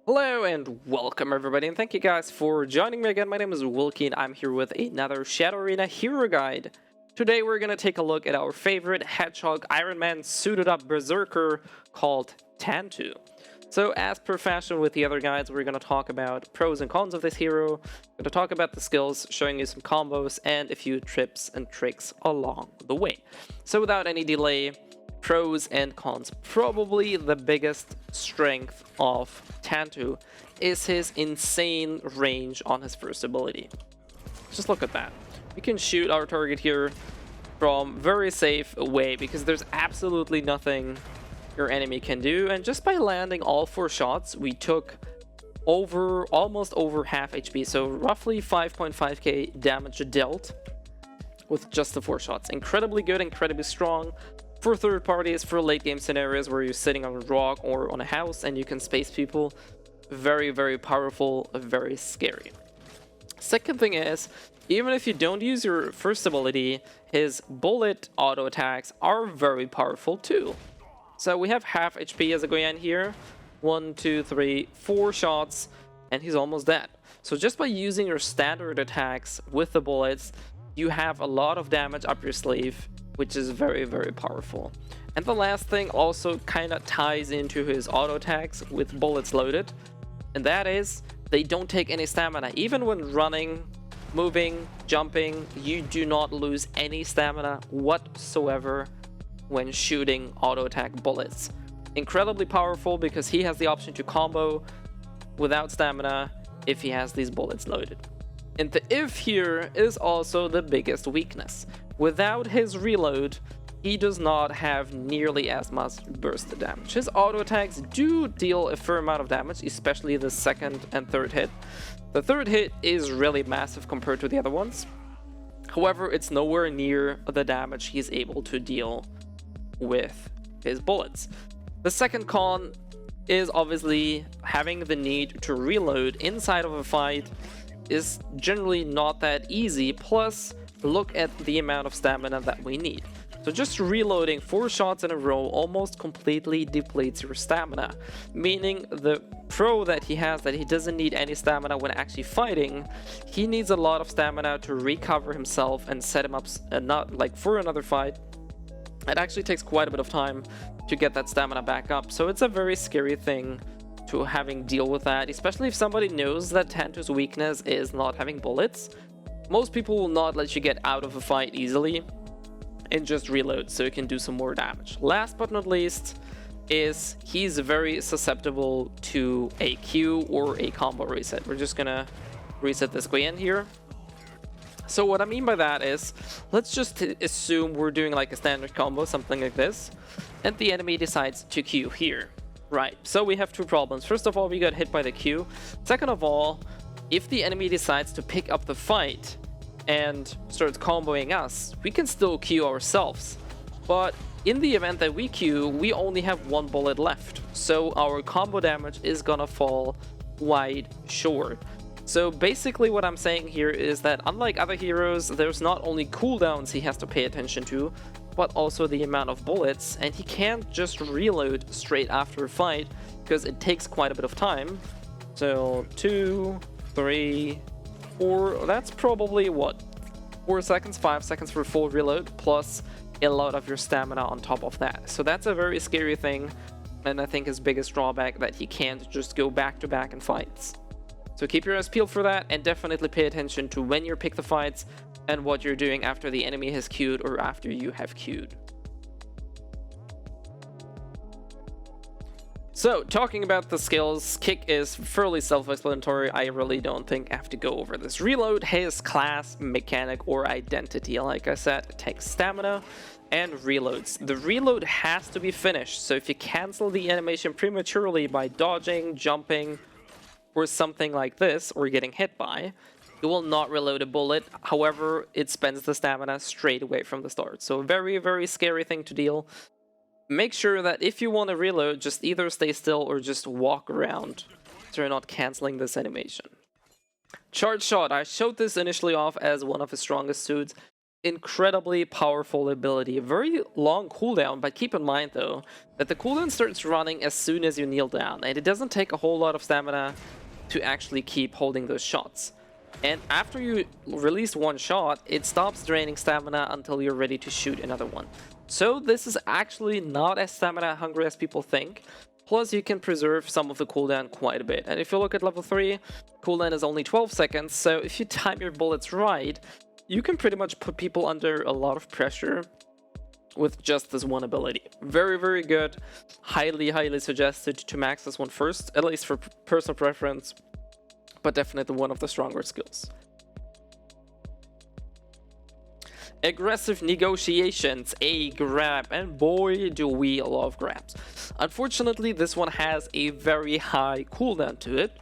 Hello and welcome everybody, and thank you guys for joining me again. My name is Wilkie and I'm here with another Shadow Arena Hero Guide. Today we're gonna take a look at our favorite Hedgehog Iron Man suited up Berserker called Tantu. So as per fashion with the other guides, we're gonna talk about pros and cons of this hero, we're gonna talk about the skills, showing you some combos and a few tips and tricks along the way. So without any delay, pros and cons. Probably the biggest strength of Tantu is his insane range on his first ability. Just look at that. We can shoot our target here from very safe away because there's absolutely nothing your enemy can do, and just by landing all 4 shots we took almost over half HP, so roughly 5.5k damage dealt with just the 4 shots. Incredibly good, incredibly strong for third parties, for late game scenarios where you're sitting on a rock or on a house and you can space people. Very, very powerful, very scary. Second thing is, even if you don't use your first ability, his bullet auto attacks are very powerful too. So we have half HP as a Goyen here. 1, 2, 3, 4 shots and he's almost dead. So just by using your standard attacks with the bullets, you have a lot of damage up your sleeve, which is very, very powerful. And the last thing also kind of ties into his auto attacks with bullets loaded, and that is they don't take any stamina. Even when running, moving, jumping, you do not lose any stamina whatsoever when shooting auto attack bullets. Incredibly powerful because he has the option to combo without stamina if he has these bullets loaded. And the if here is also the biggest weakness. Without his reload, he does not have nearly as much burst damage. His auto attacks do deal a fair amount of damage, especially the second and third hit. The third hit is really massive compared to the other ones. However, it's nowhere near the damage he's able to deal with his bullets. The second con is obviously having the need to reload inside of a fight is generally not that easy, plus look at the amount of stamina that we need. So just reloading 4 shots in a row almost completely depletes your stamina, meaning the pro that he has, that he doesn't need any stamina when actually fighting, he needs a lot of stamina to recover himself and set him up not like for another fight. It actually takes quite a bit of time to get that stamina back up, so it's a very scary thing to having deal with that, especially if somebody knows that Tantu's weakness is not having bullets. Most people will not let you get out of a fight easily and just reload so you can do some more damage. Last but not least is he's very susceptible to a Q or a combo reset. We're just gonna reset this Goyen here. So what I mean by that is, let's just assume we're doing like a standard combo, something like this, and the enemy decides to Q here. Right, so we have 2 problems. First of all, we got hit by the Q. Second of all, if the enemy decides to pick up the fight and starts comboing us, we can still Q ourselves. But in the event that we Q, we only have 1 bullet left. So our combo damage is gonna fall wide short. So basically what I'm saying here is that unlike other heroes, there's not only cooldowns he has to pay attention to, but also the amount of bullets, and he can't just reload straight after a fight because it takes quite a bit of time. So 2, 3, 4, that's probably what, 4 seconds, 5 seconds for full reload, plus a lot of your stamina on top of that. So that's a very scary thing, and I think his biggest drawback that he can't just go back to back in fights. So keep your eyes peeled for that, and definitely pay attention to when you pick the fights and what you're doing after the enemy has queued or after you have queued. So, talking about the skills, Kick is fairly self-explanatory. I really don't think I have to go over this. Reload, his class, mechanic, or identity. Like I said, takes stamina and reloads. The reload has to be finished, so if you cancel the animation prematurely by dodging, jumping, or something like this, or getting hit by, it will not reload a bullet. However, it spends the stamina straight away from the start. So very, very scary thing to deal. Make sure that if you want to reload, just either stay still or just walk around so you're not canceling this animation. Charge Shot. I showed this initially off as one of his strongest suits. incredibly powerful ability. A very long cooldown, but keep in mind though that the cooldown starts running as soon as you kneel down, and it doesn't take a whole lot of stamina to actually keep holding those shots. And after you release one shot, it stops draining stamina until you're ready to shoot another one. So this is actually not as stamina hungry as people think. Plus you can preserve some of the cooldown quite a bit. And if you look at level 3, cooldown is only 12 seconds, so if you time your bullets right, you can pretty much put people under a lot of pressure with just this one ability. Very, very good. Highly, highly suggested to max this one first, at least for personal preference, but definitely one of the stronger skills. Aggressive negotiations, a grab, and boy do we love grabs. Unfortunately, this one has a very high cooldown to it,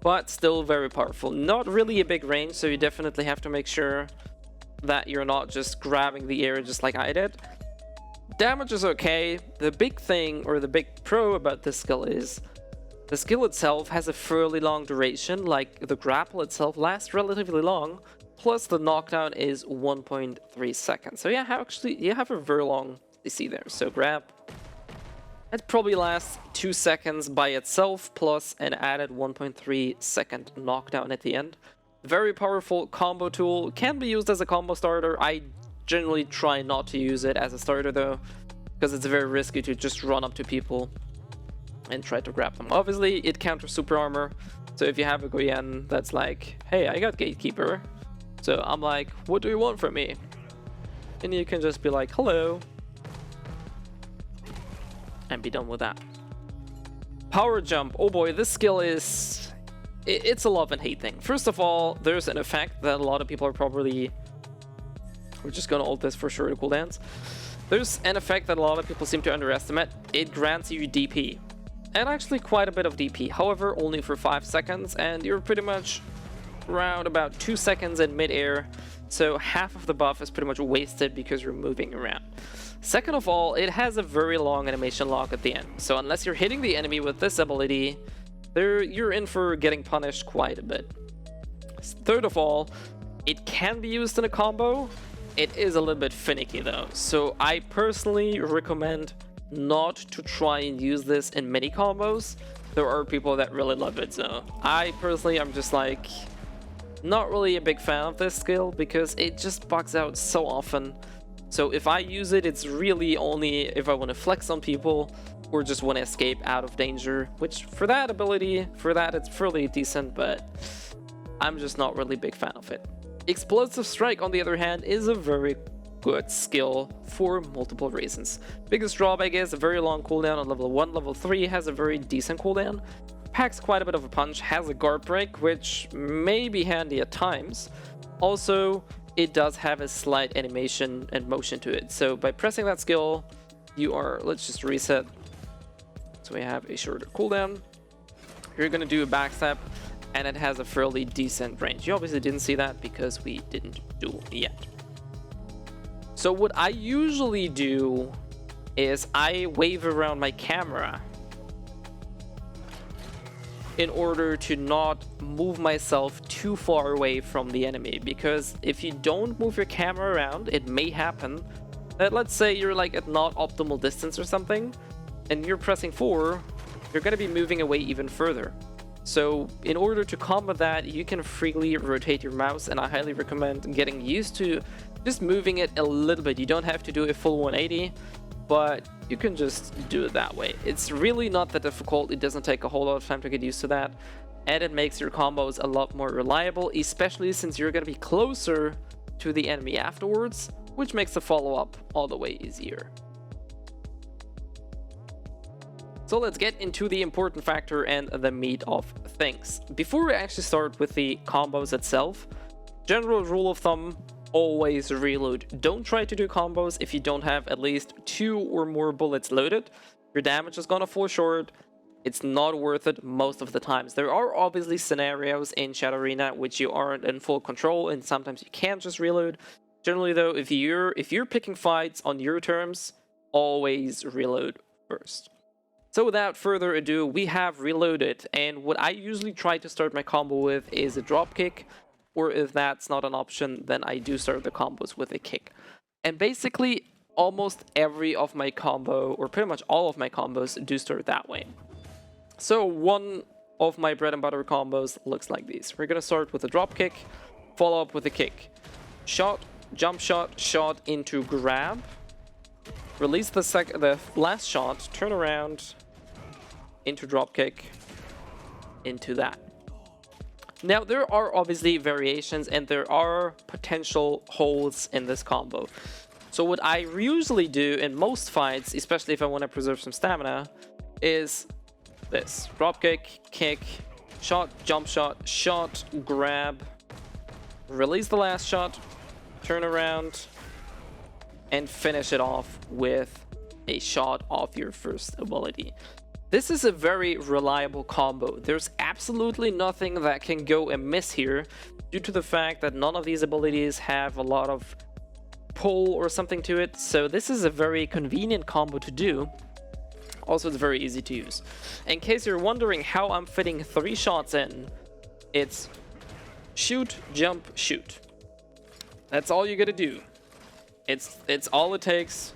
but still very powerful. Not really a big range, so you definitely have to make sure that you're not just grabbing the air just like I did. Damage is okay. The big thing, or the big pro about this skill is the skill itself has a fairly long duration, like the grapple itself lasts relatively long, plus the knockdown is 1.3 seconds. So yeah, actually you have a very long DC there. So grab, it probably lasts 2 seconds by itself, plus an added 1.3 second knockdown at the end. Very powerful combo tool, can be used as a combo starter. I generally try not to use it as a starter though, because it's very risky to just run up to people and try to grab them. Obviously it counters super armor, so if you have a Guyan that's like, hey, I got Gatekeeper, so I'm like, what do you want from me? And you can just be like, hello, and be done with that. Power jump, oh boy, this skill is... it's a love and hate thing. First of all, there's an effect that a lot of people are probably... we're just gonna ult this for sure to cooldowns. There's an effect that a lot of people seem to underestimate. It grants you DP. And actually quite a bit of DP. However, only for 5 seconds, and you're pretty much around about 2 seconds in mid-air. So half of the buff is pretty much wasted because you're moving around. Second of all, it has a very long animation lock at the end. So unless you're hitting the enemy with this ability, you're in for getting punished quite a bit. Third of all, it can be used in a combo. It is a little bit finicky though, so I personally recommend not to try and use this in many combos. There are people that really love it, so I personally am just like not really a big fan of this skill because it just bugs out so often. So if I use it, it's really only if I want to flex on people or just want to escape out of danger, which for that ability, it's fairly decent, but I'm just not really a big fan of it. Explosive Strike, on the other hand, is a very good skill for multiple reasons. Biggest drawback is a very long cooldown on level 1. Level 3 has a very decent cooldown, packs quite a bit of a punch, has a guard break, which may be handy at times. Also, it does have a slight animation and motion to it, so by pressing that skill, you are... let's just reset. So we have a shorter cooldown. You're gonna do a backstab, and it has a fairly decent range. You obviously didn't see that because we didn't do it yet. So what I usually do is I wave around my camera in order to not move myself too far away from the enemy, because if you don't move your camera around, it may happen that, let's say you're like at not optimal distance or something, and you're pressing 4, you're going to be moving away even further. So in order to combat that, you can freely rotate your mouse, and I highly recommend getting used to just moving it a little bit. You don't have to do a full 180, but you can just do it that way. It's really not that difficult. It doesn't take a whole lot of time to get used to that, and it makes your combos a lot more reliable, especially since you're going to be closer to the enemy afterwards, which makes the follow-up all the way easier. So let's get into the important factor and the meat of things. Before we actually start with the combos itself, general rule of thumb, always reload. Don't try to do combos if you don't have at least 2 or more bullets loaded. Your damage is gonna fall short. It's not worth it most of the times. There are obviously scenarios in Shadow Arena which you aren't in full control, and sometimes you can't just reload. Generally though, if you're picking fights on your terms, always reload first. So without further ado, we have reloaded, and what I usually try to start my combo with is a dropkick. or if that's not an option, then I do start the combos with a kick. And basically, almost every of my combo, or pretty much all of my combos, do start that way. So one of my bread and butter combos looks like these. We're gonna start with a drop kick, follow up with a kick. Shot, jump shot, shot into grab. Release the last shot, turn around, into drop kick, into that. Now, there are obviously variations and there are potential holes in this combo. So what I usually do in most fights, especially if I want to preserve some stamina, is this. Drop kick, shot, jump shot, grab, release the last shot, turn around, and finish it off with a shot of your first ability. This is a very reliable combo. There's absolutely nothing that can go amiss here due to the fact that none of these abilities have a lot of pull or something to it. So this is a very convenient combo to do. Also, it's very easy to use. In case you're wondering how I'm fitting 3 shots in, it's shoot, jump, shoot. That's all you gotta do. It's all it takes.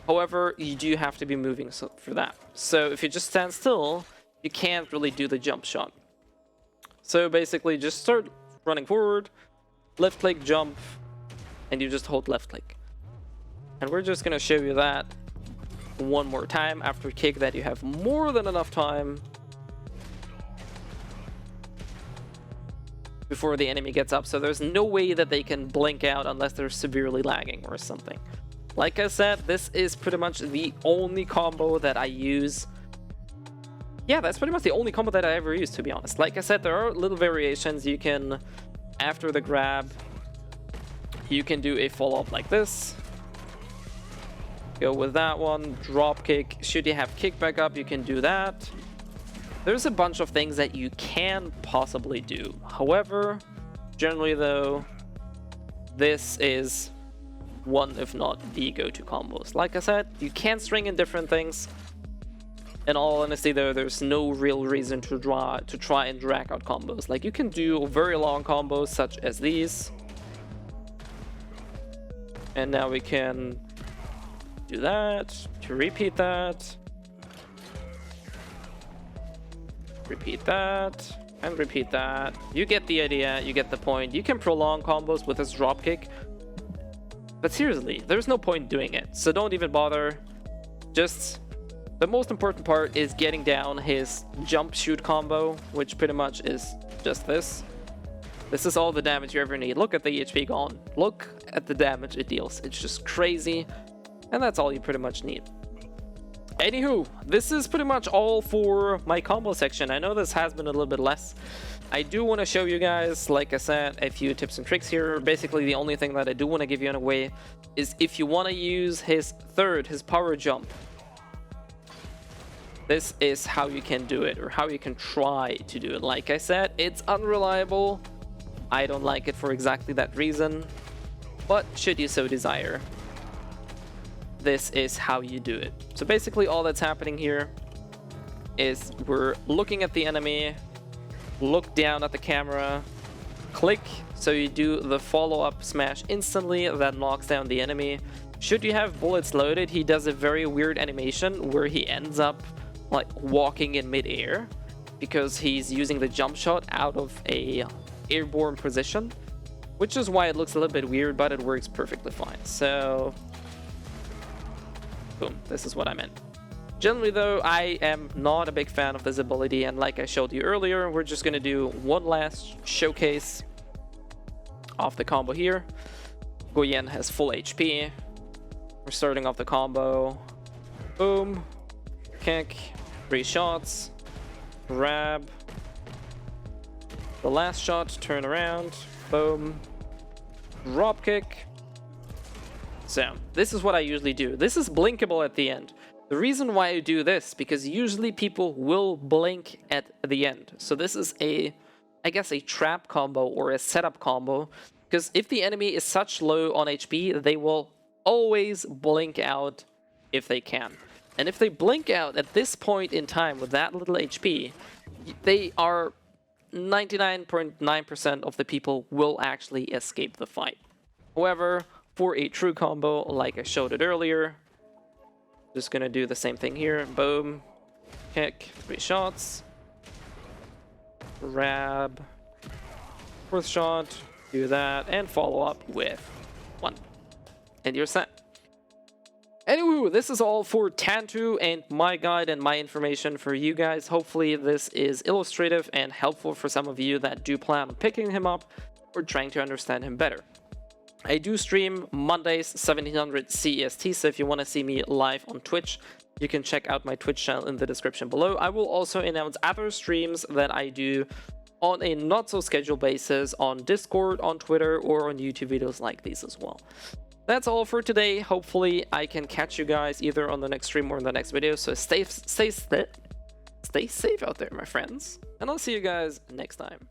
However, you do have to be moving for that. So if you just stand still, you can't really do the jump shot. So basically, just start running forward, left click, jump, and you just hold left click. And we're just gonna show you that one more time after kick, that you have more than enough time before the enemy gets up. So there's no way that they can blink out unless they're severely lagging or something. Like I said, this is pretty much the only combo that I use. Yeah, that's pretty much the only combo that I ever use, to be honest. Like I said, there are little variations. You can, after the grab, you can do a follow-up like this. Go with that one, drop kick. Should you have kick back up, you can do that. There's a bunch of things that you can possibly do. However, generally though, this is one, if not the go-to combos. Like I said, you can string in different things. In all honesty though, there's no real reason to try and drag out combos. Like, you can do very long combos such as these. And now we can do that, to repeat that. Repeat that, and repeat that. You get the idea, you get the point. You can prolong combos with this drop kick. But seriously, there's no point doing it, so don't even bother. Just, the most important part is getting down his jump shoot combo, which pretty much is just this. This is all the damage you ever need. Look at the HP gone. Look at the damage it deals. It's just crazy, and that's all you pretty much need. Anywho, this is pretty much all for my combo section. I know this has been a little bit less. I do want to show you guys, like I said, a few tips and tricks here. Basically, the only thing that I do want to give you in a way is if you want to use his power jump, this is how you can do it, or how you can try to do it. Like I said, it's unreliable. I don't like it for exactly that reason, but should you so desire, this is how you do it. So basically all that's happening here is we're looking at the enemy, look down at the camera, click, so you do the follow-up smash instantly, that knocks down the enemy. Should you have bullets loaded, he does a very weird animation where he ends up like walking in mid-air because he's using the jump shot out of a airborne position, which is why it looks a little bit weird, but it works perfectly fine. So boom, this is what I meant. Generally though, I am not a big fan of this ability, and like I showed you earlier, we're just gonna do one last showcase of the combo here. Goyen has full HP. We're starting off the combo. Boom, kick, 3 shots, grab, the last shot, turn around, boom, drop kick. So this is what I usually do. This is blinkable at the end. The reason why I do this, because usually people will blink at the end. So this is I guess a trap combo or a setup combo, because if the enemy is such low on HP, they will always blink out if they can. And if they blink out at this point in time with that little HP, they are 99.9% of the people will actually escape the fight. However, for a true combo, like I showed it earlier, just gonna do the same thing here. Boom, kick, 3 shots, grab, 4th shot, do that, and follow up with 1. And you're set. Anywho, this is all for Tantu and my guide and my information for you guys. Hopefully this is illustrative and helpful for some of you that do plan on picking him up or trying to understand him better. I do stream Mondays 1700 CEST, so if you want to see me live on Twitch, you can check out my Twitch channel in the description below. I will also announce other streams that I do on a not so scheduled basis on Discord, on Twitter, or on YouTube videos like these as well. That's all for today. Hopefully I can catch you guys either on the next stream or in the next video, so stay safe out there, my friends, and I'll see you guys next time.